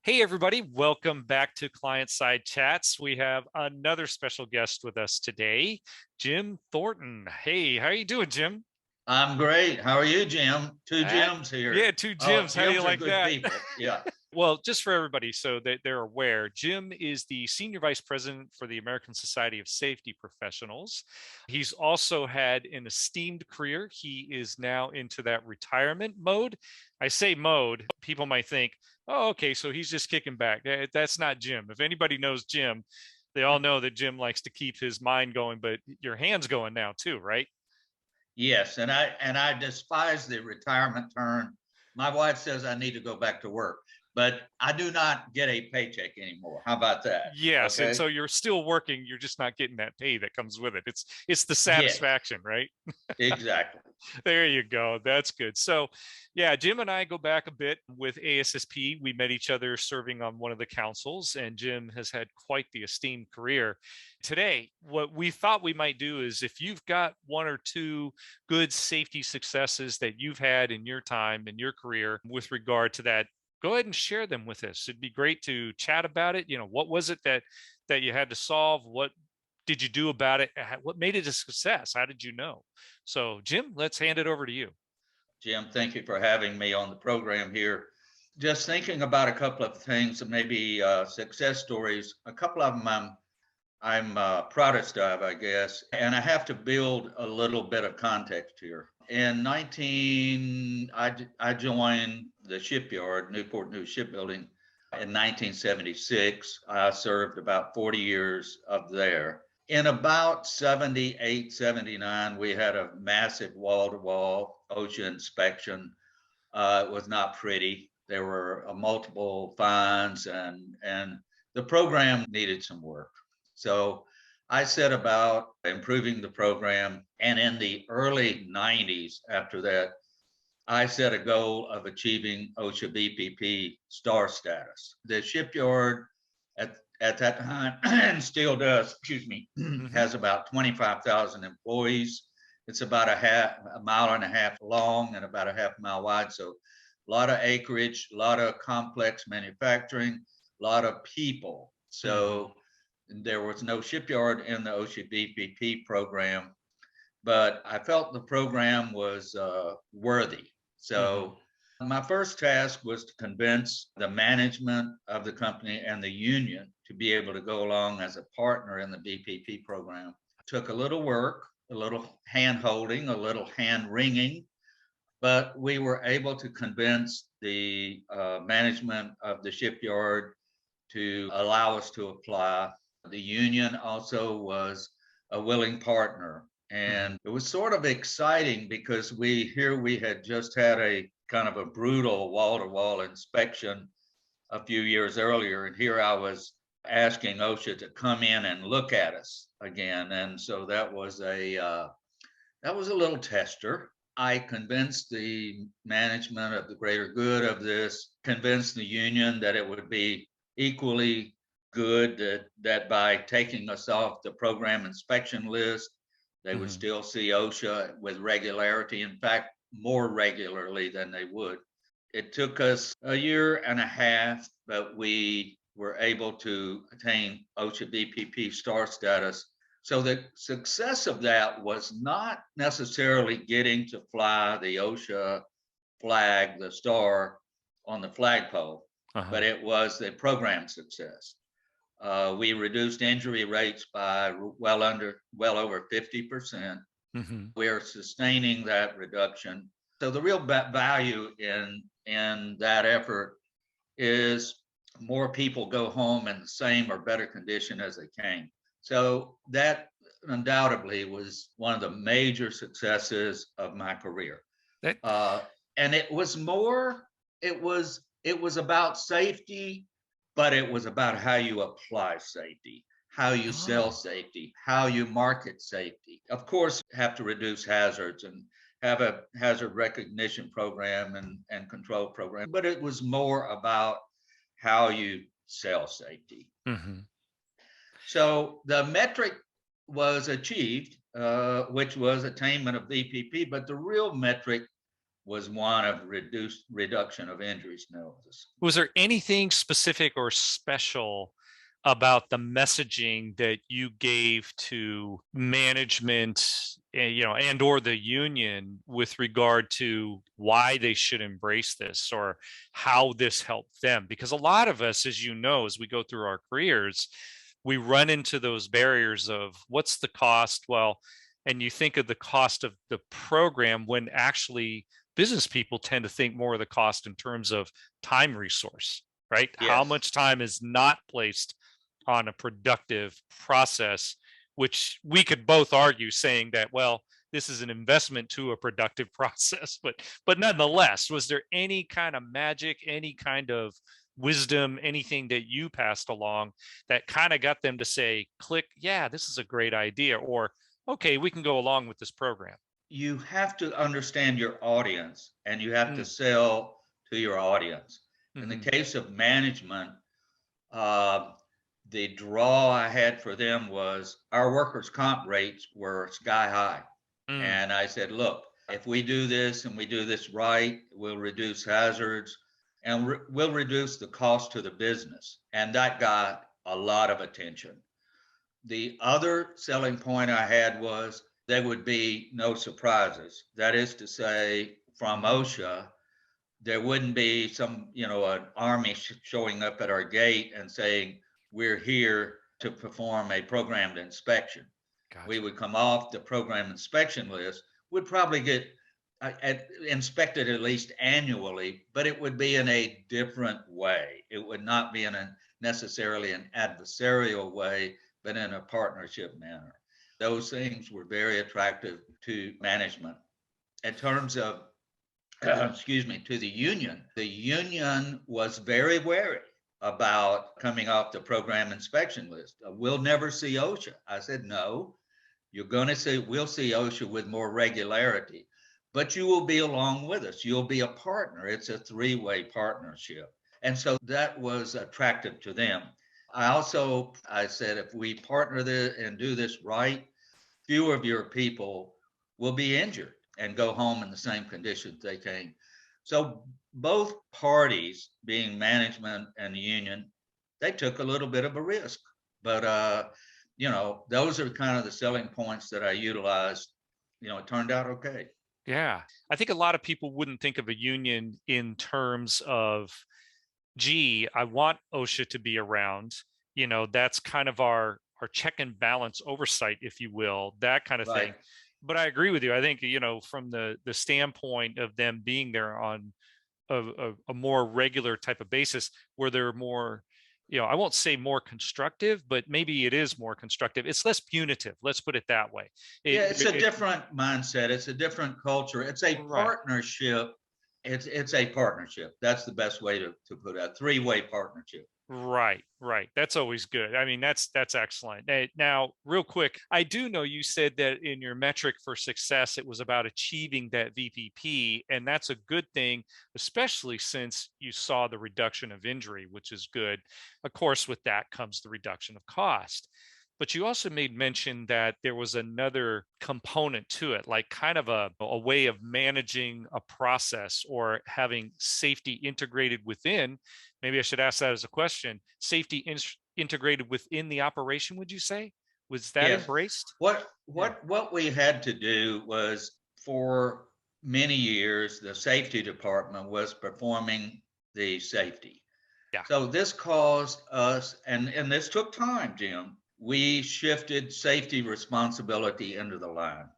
Hey everybody, welcome back to Client Side Chats. We have another special guest with us today, Jim Thornton. Hey, how are you doing, Jim? I'm great. How are you, Jim? Two Uh, Jims here. yeah, two Oh, Jims. How do you Jims are like good that? people. Yeah. Well, just for everybody so that they're aware, Jim is the Senior Vice President for the American Society of Safety Professionals. He's also had an esteemed career. He is now into that retirement mode. I say mode, people might think, oh, okay, so he's just kicking back. That's not Jim. If anybody knows Jim, they all know that Jim likes to keep his mind going, but your hand's going now too, right? Yes, and I despise the retirement term. My wife says I need to go back to work, but I do not get a paycheck anymore. How about that? Yes, and Okay. so you're still working, you're just not getting that pay that comes with it. It's the Yes, satisfaction, right? exactly. There you go. That's good. So, yeah, Jim and I go back a bit with ASSP. We met each other serving on one of the councils, and Jim has had quite the esteemed career. Today, what we thought we might do is if you've got one or two good safety successes that you've had in your time in your career with regard to that, go ahead and share them with us. It'd be great to chat about it. What was it that you had to solve? What did you do about it? What made it a success? How did you know? So, Jim, let's hand it over to you. Jim, thank you for having me on the program here. Just thinking about a couple of things, maybe success stories. A couple of them I'm proudest of, I guess, and I have to build a little bit of context here. In 19, I joined the shipyard, Newport News Shipbuilding, in 1976. I served about 40 years up there. In about 78, 79, we had a massive wall to wall OSHA inspection. It was not pretty. There were multiple fines, and the program needed some work. So I set about improving the program. And in the early 90s, after that, I set a goal of achieving OSHA BPP star status. The shipyard at that time, and still does, excuse me, Hmm. has about 25,000 employees. It's about a mile and a half long and about a half mile wide. So a lot of acreage, a lot of complex manufacturing, a lot of people. Hmm. So there was no shipyard in the OSHA BPP program, but I felt the program was worthy. Hmm. So my first task was to convince the management of the company and the union to be able to go along as a partner in the BPP program. Took a little work, a little hand holding, a little hand wringing, but we were able to convince the management of the shipyard to allow us to apply. The union also was a willing partner. Hmm. And it was sort of exciting because we had just had a kind of a brutal wall to wall inspection a few years earlier. And here I was asking OSHA to come in and look at us again. And so that was a little tester. I convinced the management of the greater good of this, convinced the union that it would be equally good that by taking us off the program inspection list, they would Hmm. still see OSHA with regularity. In fact, more regularly than they would. It took us a year and a half, but we were able to attain OSHA BPP star status. So the success of that was not necessarily getting to fly the OSHA flag, the star on the flagpole, but Uh-huh. it was the program success. We reduced injury rates by well over 50%. Hmm. We are sustaining that reduction. So the real value in that effort is more people go home in the same or better condition as they came. So that undoubtedly was one of the major successes of my career. That Uh, and it was about safety, but it was about how you apply safety, how you sell oh. safety, how you market safety. Of course, have to reduce hazards and have a hazard recognition program and control program, but it was more about how you sell safety. Hmm. So the metric was achieved, which was attainment of BPP, but the real metric was one of reduction of injuries notice. Was there anything specific or special about the messaging that you gave to management, and or the union with regard to why they should embrace this or how this helped them? Because a lot of us, as you know, as we go through our careers, we run into those barriers of what's the cost? Well, and you think of the cost of the program when actually business people tend to think more of the cost in terms of time resource, right? How Yes. much time is not placed on a productive process, which we could both argue saying that, well, this is an investment to a productive process, but nonetheless, was there any kind of magic, any kind of wisdom, anything that you passed along that kind of got them to say, click, yeah, this is a great idea, or okay, we can go along with this program? You have to understand your audience and you have to Mm, sell to your audience. In the mhm, case of management, uh, the draw I had for them was our workers' comp rates were sky high. mm. And I said, look, if we do this and we do this right, we'll reduce hazards and we'll reduce the cost to the business. And that got a lot of attention. The other selling point I had was there would be no surprises. That is to say, from Mhm. OSHA, there wouldn't be an army showing up at our gate and saying, we're here to perform a programmed inspection. We Gotcha. would come off the program inspection list, would probably get inspected at least annually, but it would be in a different way. It would not be in necessarily an adversarial way, but in a partnership manner. Those things were very attractive to management. In terms of excuse me, to the union was very wary about coming off the program inspection list. We'll never see OSHA. I said, no, we'll see OSHA with more regularity, but you will be along with us. You'll be a partner. It's a three-way partnership. And so that was attractive to them. I said, if we partner this and do this right, fewer of your people will be injured and go home in the same conditions they came. So both parties, being management and the union, they took a little bit of a risk. But those are kind of the selling points that I utilized. It turned out okay. Yeah. I think a lot of people wouldn't think of a union in terms of, gee, I want OSHA to be around. That's kind of our check and balance oversight, if you will, that kind of Right. thing. But I agree with you. I think, from the standpoint of them being there on a more regular type of basis where they're more, I won't say more constructive, but maybe it is more constructive. It's less punitive. Let's put it that way. Yeah, It, it's a it different mindset. It's a different culture. It's a right. partnership. It's a partnership. That's the best way to put it. A three-way partnership. Right, right. That's always good. I mean, that's excellent. Now, real quick, I do know you said that in your metric for success, it was about achieving that VPP, and that's a good thing, especially since you saw the reduction of injury, which is good. Of course, with that comes the reduction of cost. But you also made mention that there was another component to it, like kind of a way of managing a process or having safety integrated within. Maybe I should ask that as a question. Safety integrated within the operation, would you say? Was that Yes. embraced? What Yeah. what what we had to do was, for many years, the safety department was performing the safety. Yeah. So this caused us, and this took time, Jim. We shifted safety responsibility into the line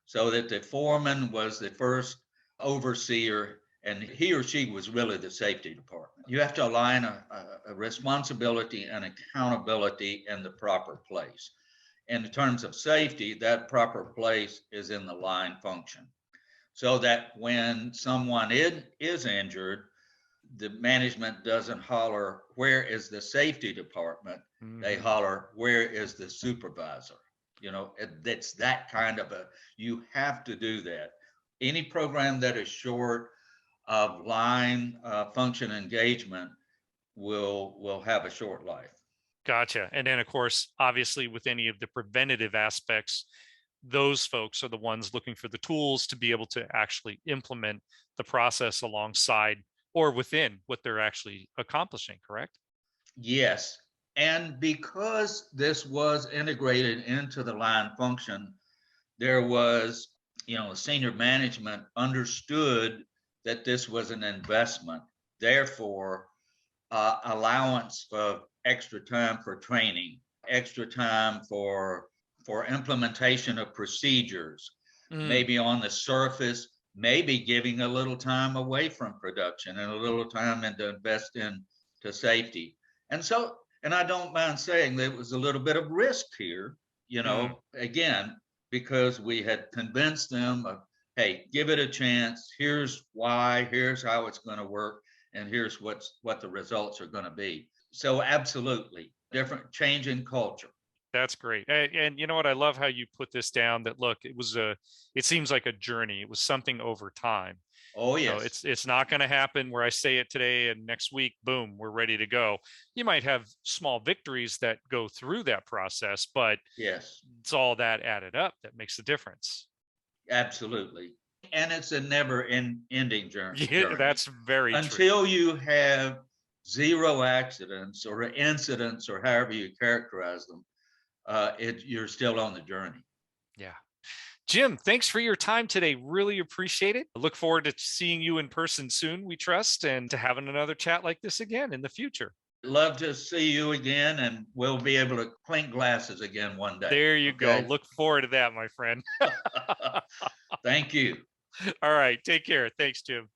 so that the foreman was the first overseer and he or she was really the safety department. You have to align a responsibility and accountability in the proper place. In terms of safety, that proper place is in the line function. So that when someone is injured, the management doesn't holler, where is the safety department? They Hmm. holler, where is the supervisor? It's that kind of you have to do that. Any program that is short of line function engagement will have a short life. Gotcha. And then, of course, obviously, with any of the preventative aspects, those folks are the ones looking for the tools to be able to actually implement the process alongside or within what they're actually accomplishing, correct? Yes. And because this was integrated into the line function, there was, senior management understood that this was an investment. Therefore, allowance for extra time for training, extra time for implementation of procedures, Mm, maybe on the surface, maybe giving a little time away from production and a little time to invest in to safety. And so, and I don't mind saying there was a little bit of risk here, mm. again, because we had convinced them of, hey, give it a chance. Here's why, here's how it's going to work, and here's what the results are going to be. So absolutely different change in culture. That's great. And you know what? I love how you put this down that look, it seems like a journey. It was something over time. Oh You know, yes, it's not going to happen where I say it today and next week, boom, we're ready to go. You might have small victories that go through that process, but yes, it's all that added up that makes the difference. absolutely. And it's a never ending Yeah, journey that's very true. until you have zero accidents or incidents or however you characterize them. You're still on the journey. Yeah. Jim, thanks for your time today. Really appreciate it. I look forward to seeing you in person soon, we trust, and to having another chat like this again in the future. Love to see you again, and we'll be able to clink glasses again one day. There you go. Okay. Look forward to that, my friend. Thank you. All right. Take care. Thanks, Jim.